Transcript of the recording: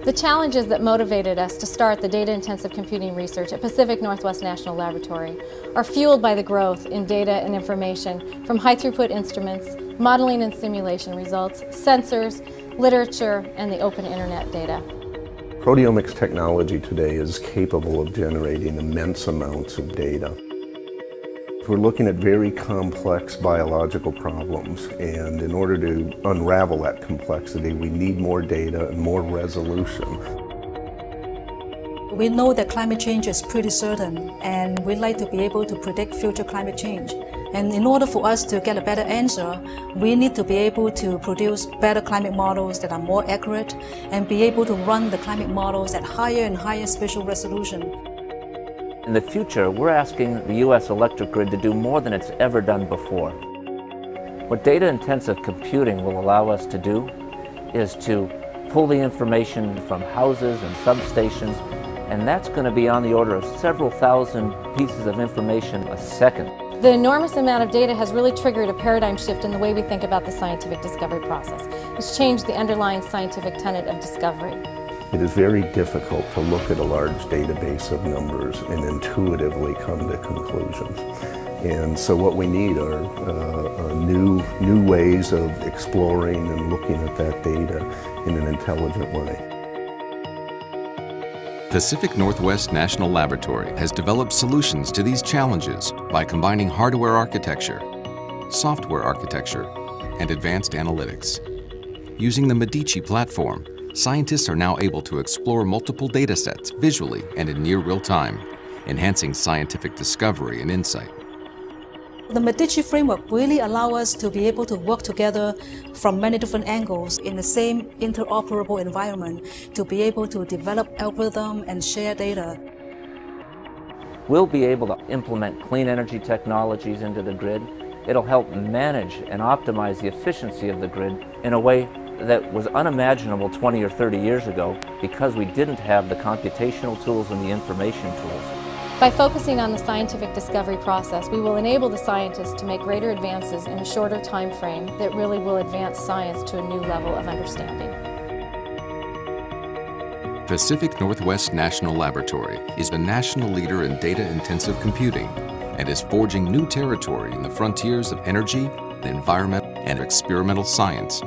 The challenges that motivated us to start the data-intensive computing research at Pacific Northwest National Laboratory are fueled by the growth in data and information from high-throughput instruments, modeling and simulation results, sensors, literature, and the open internet data. Proteomics technology today is capable of generating immense amounts of data. We're looking at very complex biological problems, and in order to unravel that complexity, we need more data and more resolution. We know that climate change is pretty certain, and we like to be able to predict future climate change. And in order for us to get a better answer, we need to be able to produce better climate models that are more accurate and be able to run the climate models at higher and higher spatial resolution. In the future, we're asking the U.S. electric grid to do more than it's ever done before. What data-intensive computing will allow us to do is to pull the information from houses and substations, and that's going to be on the order of several thousand pieces of information a second. The enormous amount of data has really triggered a paradigm shift in the way we think about the scientific discovery process. It's changed the underlying scientific tenet of discovery. It is very difficult to look at a large database of numbers and intuitively come to conclusions. And so what we need are new ways of exploring and looking at that data in an intelligent way. Pacific Northwest National Laboratory has developed solutions to these challenges by combining hardware architecture, software architecture, and advanced analytics. Using the Medici platform, scientists are now able to explore multiple data sets visually and in near real time, enhancing scientific discovery and insight. The Medici framework really allows us to be able to work together from many different angles in the same interoperable environment to be able to develop algorithms and share data. We'll be able to implement clean energy technologies into the grid. It'll help manage and optimize the efficiency of the grid in a way that was unimaginable 20 or 30 years ago because we didn't have the computational tools and the information tools. By focusing on the scientific discovery process, we will enable the scientists to make greater advances in a shorter time frame that really will advance science to a new level of understanding. Pacific Northwest National Laboratory is a national leader in data-intensive computing and is forging new territory in the frontiers of energy, environment, and experimental science